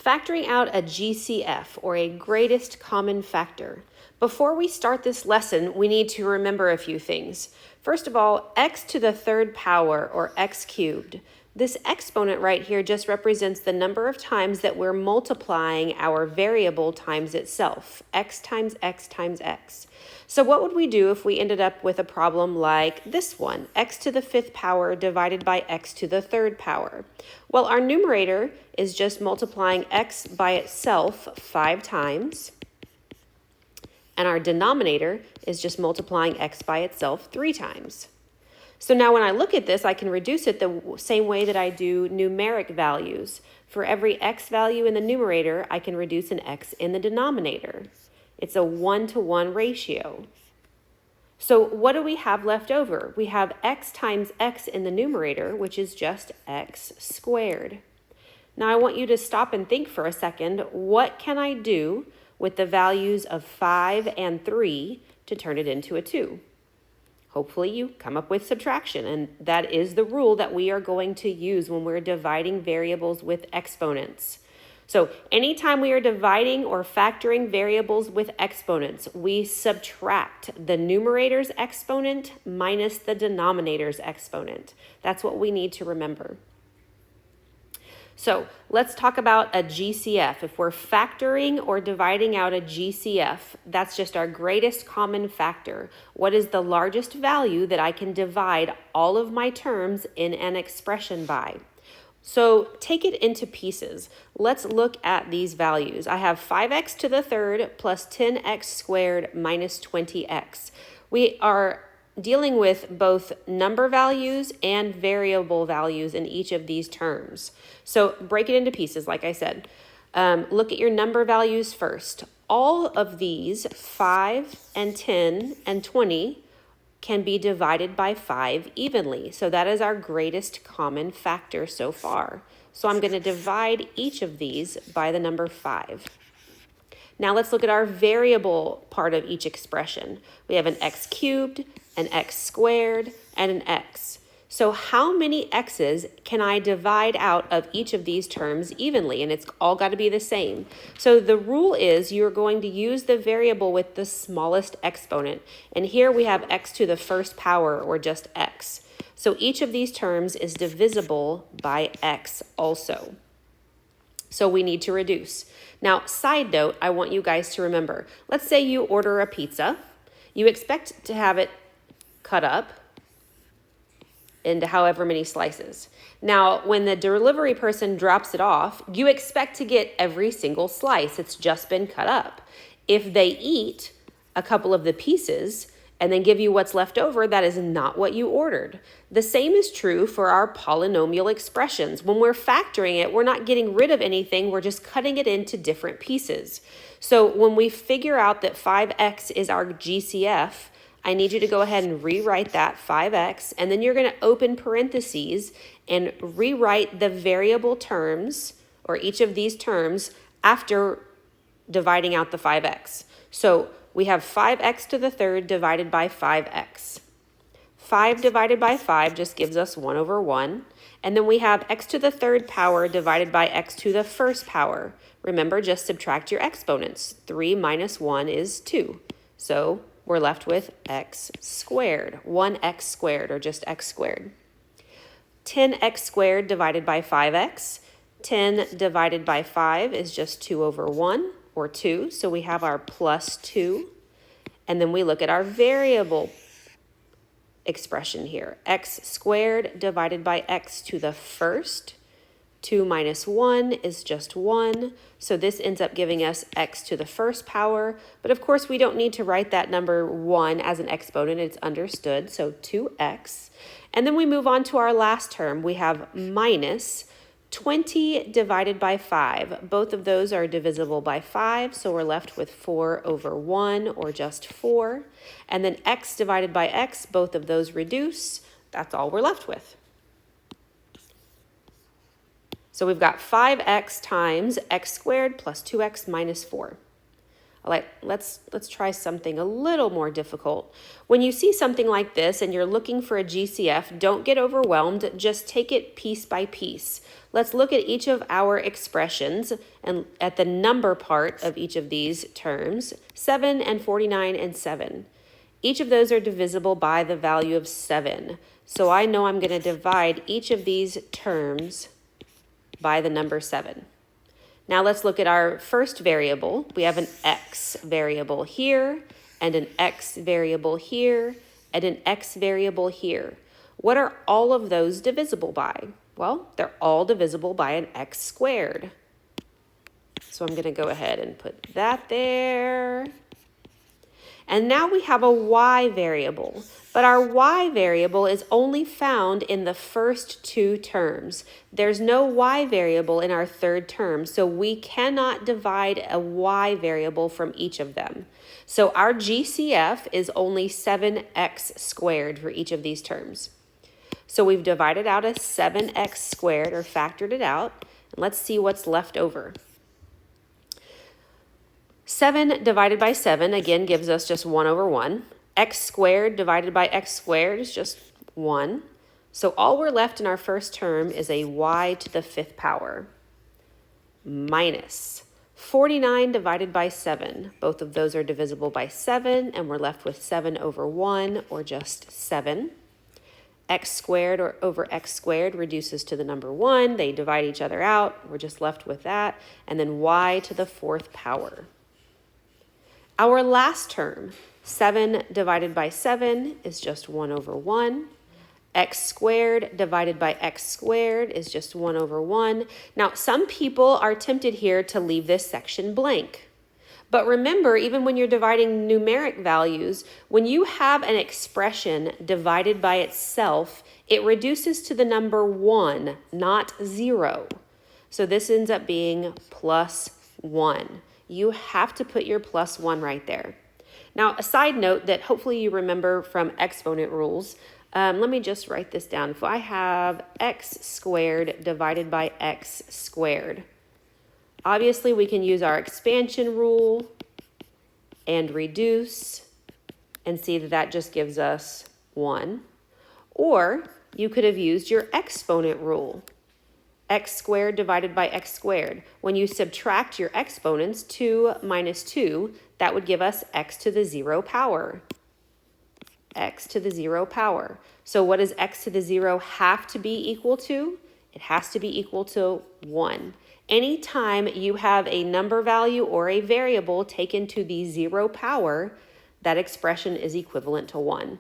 Factoring out a GCF, or a greatest common factor. Before we start this lesson, we need to remember a few things. First of all, x to the third power, or x cubed. This exponent right here just represents the number of times that we're multiplying our variable times itself, x times x times x. So what would we do if we ended up with a problem like this one, x to the fifth power divided by x to the third power? Well, our numerator is just multiplying x by itself 5 times, and our denominator is just multiplying x by itself 3 times. So now when I look at this, I can reduce it the same way that I do numeric values. For every x value in the numerator, I can reduce an x in the denominator. It's a 1-to-1 ratio. So what do we have left over? We have x times x in the numerator, which is just x squared. Now I want you to stop and think for a second, what can I do with the values of 5 and 3 to turn it into a 2? Hopefully you come up with subtraction, and that is the rule that we are going to use when we're dividing variables with exponents. So anytime we are dividing or factoring variables with exponents, we subtract the numerator's exponent minus the denominator's exponent. That's what we need to remember. So let's talk about a GCF. If we're factoring or dividing out a GCF, that's just our greatest common factor. What is the largest value that I can divide all of my terms in an expression by? So take it into pieces. Let's look at these values. I have 5x to the third plus 10x squared minus 20x. We are dealing with both number values and variable values in each of these terms. So break it into pieces, like I said. Look at your number values first. All of these, 5 and 10 and 20, can be divided by 5 evenly. So that is our greatest common factor so far. So I'm going to divide each of these by the number 5. Now let's look at our variable part of each expression. We have an x cubed, an x squared, and an x. So how many x's can I divide out of each of these terms evenly? And it's all got to be the same. So the rule is you're going to use the variable with the smallest exponent. And here we have x to the first power, or just x. So each of these terms is divisible by x also. So we need to reduce. Now, side note, I want you guys to remember, let's say you order a pizza. You expect to have it cut up into however many slices. Now, when the delivery person drops it off, you expect to get every single slice. It's just been cut up. If they eat a couple of the pieces and then give you what's left over, that is not what you ordered. The same is true for our polynomial expressions. When we're factoring it, we're not getting rid of anything, we're just cutting it into different pieces. So when we figure out that 5x is our GCF, I need you to go ahead and rewrite that 5x, and then you're going to open parentheses and rewrite the variable terms, or each of these terms, after dividing out the 5x. So we have 5x to the third divided by 5x. 5 divided by 5 just gives us 1 over 1. And then we have x to the third power divided by x to the first power. Remember, just subtract your exponents. 3 minus 1 is 2. So we're left with x squared, 1x squared, or just x squared. 10x squared divided by 5x. 10 divided by 5 is just 2 over 1, or 2. So we have our plus 2. And then we look at our variable expression here. X squared divided by x to the first. 2 minus 1 is just 1. So this ends up giving us x to the first power. But of course, we don't need to write that number 1 as an exponent. It's understood. So 2x. And then we move on to our last term. We have minus 20 divided by 5. Both of those are divisible by 5, so we're left with 4 over 1, or just 4. And then x divided by x, both of those reduce. That's all we're left with. So we've got 5x times x squared plus 2x minus 4. All right, let's try something a little more difficult. When you see something like this and you're looking for a GCF, don't get overwhelmed. Just take it piece by piece. Let's look at each of our expressions and at the number part of each of these terms, 7 and 49 and 7. Each of those are divisible by the value of 7. So I know I'm going to divide each of these terms by the number 7. Now let's look at our first variable. We have an x variable here, and an x variable here, and an x variable here. What are all of those divisible by? Well, they're all divisible by an x squared. So I'm going to go ahead and put that there. And now we have a y variable, but our y variable is only found in the first two terms. There's no y variable in our third term, so we cannot divide a y variable from each of them. So our GCF is only 7x squared for each of these terms. So we've divided out a 7x squared, or factored it out, and let's see what's left over. 7 divided by 7, again, gives us just 1 over 1. X squared divided by x squared is just 1. So all we're left in our first term is a y to the 5th power. Minus 49 divided by 7. Both of those are divisible by 7, and we're left with 7 over 1, or just 7. X squared over x squared reduces to the number 1. They divide each other out. We're just left with that. And then y to the 4th power. Our last term, 7 divided by 7 is just 1 over 1. X squared divided by x squared is just 1 over 1. Now, some people are tempted here to leave this section blank. But remember, even when you're dividing numeric values, when you have an expression divided by itself, it reduces to the number 1, not 0. So this ends up being plus 1. You have to put your plus 1 right there. Now, a side note that hopefully you remember from exponent rules, let me just write this down. If I have x squared divided by x squared, obviously we can use our expansion rule and reduce and see that that just gives us 1. Or you could have used your exponent rule. X squared divided by x squared. When you subtract your exponents, 2 minus 2, that would give us x to the 0 power. X to the 0 power. So what does x to the 0 have to be equal to? It has to be equal to 1. Anytime you have a number value or a variable taken to the 0 power, that expression is equivalent to 1.